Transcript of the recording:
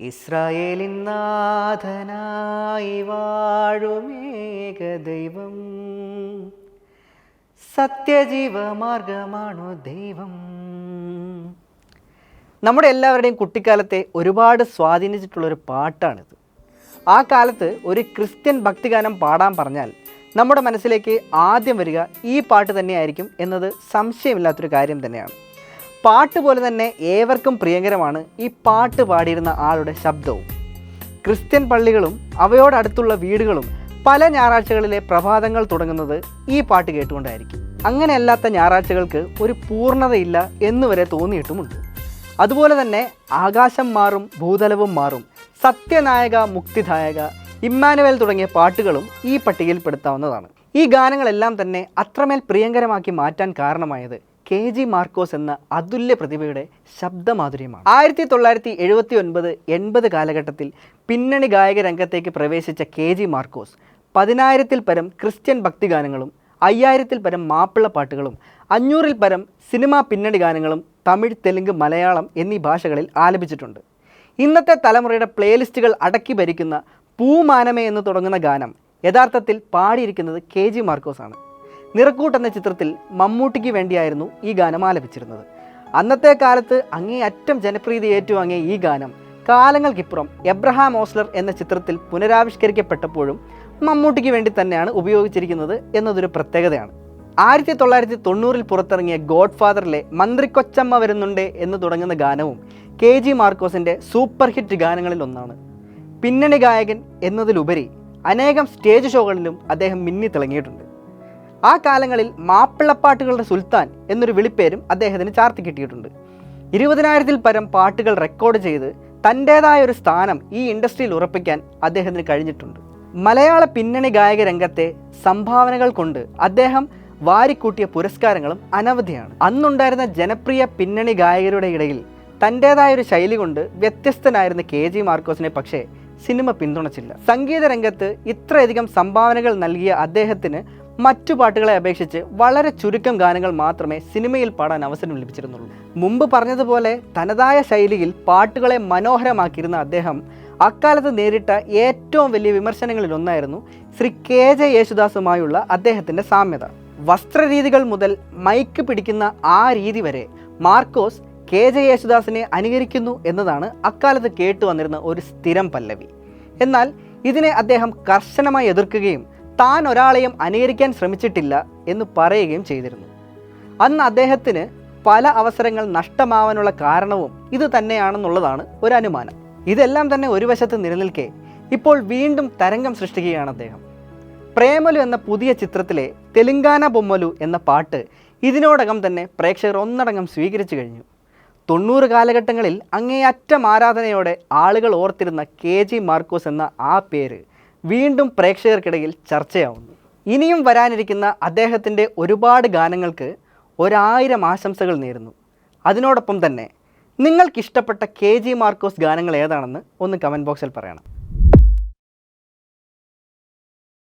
ഇസ്രായേലിൻ നാഥനായി വാഴുമേക ദൈവം, സത്യജീവമാർഗമാണു ദൈവം. നമ്മുടെ എല്ലാവരുടെയും കുട്ടിക്കാലത്തെ ഒരുപാട് സ്വാധീനിച്ചിട്ടുള്ളൊരു പാട്ടാണിത്. ആ കാലത്ത് ഒരു ക്രിസ്ത്യൻ ഭക്തിഗാനം പാടാൻ പറഞ്ഞാൽ നമ്മുടെ മനസ്സിലേക്ക് ആദ്യം വരിക ഈ പാട്ട് തന്നെയായിരിക്കും എന്നത് സംശയമില്ലാത്തൊരു കാര്യം തന്നെയാണ്. പാട്ട് പോലെ തന്നെ ഏവർക്കും പ്രിയങ്കരമാണ് ഈ പാട്ട് പാടിയിരുന്ന ആളുടെ ശബ്ദവും. ക്രിസ്ത്യൻ പള്ളികളും അവയോടടുത്തുള്ള വീടുകളും പല ഞായറാഴ്ചകളിലെ പ്രഭാതങ്ങൾ തുടങ്ങുന്നത് ഈ പാട്ട് കേട്ടുകൊണ്ടായിരിക്കും. അങ്ങനെയല്ലാത്ത ഞായറാഴ്ചകൾക്ക് ഒരു പൂർണ്ണതയില്ല എന്നുവരെ തോന്നിയിട്ടുമുണ്ട്. അതുപോലെ തന്നെ ആകാശം മാറും ഭൂതലവും മാറും, സത്യനായക മുക്തിദായക, ഇമ്മാനുവേൽ തുടങ്ങിയ പാട്ടുകളും ഈ പട്ടികയിൽപ്പെടുത്താവുന്നതാണ്. ഈ ഗാനങ്ങളെല്ലാം തന്നെ അത്രമേൽ പ്രിയങ്കരമാക്കി മാറ്റാൻ കാരണമായത് KG മാർക്കോസ് എന്ന അതുല്യ പ്രതിഭയുടെ ശബ്ദമാധുര്യമാണ്. 1979-80 കാലഘട്ടത്തിൽ പിന്നണി ഗായക രംഗത്തേക്ക് പ്രവേശിച്ച KG മാർക്കോസ് 10,000-ൽ പരം ക്രിസ്ത്യൻ ഭക്തിഗാനങ്ങളും 5,000-ൽ പരം മാപ്പിള പാട്ടുകളും 500-ൽ പരം സിനിമാ പിന്നണി ഗാനങ്ങളും തമിഴ്, തെലുങ്ക്, മലയാളം എന്നീ ഭാഷകളിൽ ആലപിച്ചിട്ടുണ്ട്. ഇന്നത്തെ തലമുറയുടെ പ്ലേലിസ്റ്റുകൾ അടക്കി ഭരിക്കുന്ന പൂമാനമേ എന്ന് തുടങ്ങുന്ന ഗാനം യഥാർത്ഥത്തിൽ പാടിയിരിക്കുന്നത് KG മാർക്കോസ് ആണ്. നിറക്കൂട്ട് എന്ന ചിത്രത്തിൽ മമ്മൂട്ടിക്ക് വേണ്ടിയായിരുന്നു ഈ ഗാനം ആലപിച്ചിരുന്നത്. അന്നത്തെ കാലത്ത് അങ്ങേയറ്റം ജനപ്രീതി ഏറ്റുവാങ്ങിയ ഈ ഗാനം കാലങ്ങൾക്കിപ്പുറം എബ്രഹാം ഓസ്ലർ എന്ന ചിത്രത്തിൽ പുനരാവിഷ്കരിക്കപ്പെട്ടപ്പോഴും മമ്മൂട്ടിക്ക് വേണ്ടി തന്നെയാണ് ഉപയോഗിച്ചിരിക്കുന്നത് എന്നതൊരു പ്രത്യേകതയാണ്. 1990-ൽ പുറത്തിറങ്ങിയ ഗോഡ് ഫാദറിലെ മന്ത്രിക്കൊച്ചമ്മ വരുന്നുണ്ടേ എന്ന് തുടങ്ങുന്ന ഗാനവും KG മാർക്കോസിൻ്റെ സൂപ്പർ ഹിറ്റ് ഗാനങ്ങളിൽ ഒന്നാണ്. പിന്നണി ഗായകൻ എന്നതിലുപരി അനേകം സ്റ്റേജ് ഷോകളിലും അദ്ദേഹം മിന്നി തിളങ്ങിയിട്ടുണ്ട്. ആ കാലങ്ങളിൽ മാപ്പിളപ്പാട്ടുകളുടെ സുൽത്താൻ എന്നൊരു വിളിപ്പേരും അദ്ദേഹത്തിന് ചാർത്തി കിട്ടിയിട്ടുണ്ട്. 20,000-ൽ പരം പാട്ടുകൾ റെക്കോർഡ് ചെയ്ത് തൻ്റേതായ ഒരു സ്ഥാനം ഈ ഇൻഡസ്ട്രിയിൽ ഉറപ്പിക്കാൻ അദ്ദേഹത്തിന് കഴിഞ്ഞിട്ടുണ്ട്. മലയാള പിന്നണി ഗായക രംഗത്തെ സംഭാവനകൾ കൊണ്ട് അദ്ദേഹം വാരിക്കൂട്ടിയ പുരസ്കാരങ്ങളും അനവധിയാണ്. അന്നുണ്ടായിരുന്ന ജനപ്രിയ പിന്നണി ഗായകരുടെ ഇടയിൽ തൻ്റേതായൊരു ശൈലി കൊണ്ട് വ്യത്യസ്തനായിരുന്ന KG മാർക്കോസിനെ പക്ഷേ സിനിമ പിന്തുണച്ചില്ല. സംഗീത രംഗത്ത് ഇത്രയധികം സംഭാവനകൾ നൽകിയ അദ്ദേഹത്തിന് മറ്റു പാട്ടുകളെ അപേക്ഷിച്ച് വളരെ ചുരുക്കം ഗാനങ്ങൾ മാത്രമേ സിനിമയിൽ പാടാൻ അവസരം ലഭിച്ചിരുന്നുള്ളൂ. മുമ്പ് പറഞ്ഞതുപോലെ തനതായ ശൈലിയിൽ പാട്ടുകളെ മനോഹരമാക്കിയിരുന്ന അദ്ദേഹം അക്കാലത്ത് നേരിട്ട ഏറ്റവും വലിയ വിമർശനങ്ങളിൽ ഒന്നായിരുന്നു ശ്രീ KJ യേശുദാസുമായുള്ള അദ്ദേഹത്തിൻ്റെ സാമ്യത. വസ്ത്രരീതികൾ മുതൽ മൈക്ക് പിടിക്കുന്ന ആ രീതി വരെ മാർക്കോസ് KJ യേശുദാസിനെ അനുകരിക്കുന്നു എന്നതാണ് അക്കാലത്ത് കേട്ടുവന്നിരുന്ന ഒരു സ്ഥിരം പല്ലവി. എന്നാൽ ഇതിനെ അദ്ദേഹം കർശനമായി എതിർക്കുകയും താൻ ഒരാളെയും അനുകരിക്കാൻ ശ്രമിച്ചിട്ടില്ല എന്ന് പറയുകയും ചെയ്തിരുന്നു. അന്ന് അദ്ദേഹത്തിന് പല അവസരങ്ങൾ നഷ്ടമാവാനുള്ള കാരണവും ഇത് തന്നെയാണെന്നുള്ളതാണ് ഒരു അനുമാനം. ഇതെല്ലാം തന്നെ ഒരു വശത്ത് നിലനിൽക്കെ ഇപ്പോൾ വീണ്ടും തരംഗം സൃഷ്ടിക്കുകയാണ് അദ്ദേഹം. പ്രേമലു എന്ന പുതിയ ചിത്രത്തിലെ തെലുങ്കാന ബൊമ്മലു എന്ന പാട്ട് ഇതിനോടകം തന്നെ പ്രേക്ഷകർ ഒന്നടങ്കം സ്വീകരിച്ചു കഴിഞ്ഞു. 90 കാലഘട്ടങ്ങളിൽ അങ്ങേയറ്റം ആരാധനയോടെ ആളുകൾ ഓർത്തിരുന്ന KG മാർക്കോസ് എന്ന ആ പേര് വീണ്ടും പ്രേക്ഷകർക്കിടയിൽ ചർച്ചയാവുന്നു. ഇനിയും വരാനിരിക്കുന്ന അദ്ദേഹത്തിൻ്റെ ഒരുപാട് ഗാനങ്ങൾക്ക് 1000 ആശംസകൾ നേരുന്നു. അതിനോടൊപ്പം തന്നെ നിങ്ങൾക്കിഷ്ടപ്പെട്ട KG മാർക്കോസ് ഗാനങ്ങൾ ഏതാണെന്ന് ഒന്ന് കമൻറ്റ് ബോക്സിൽ പറയണം.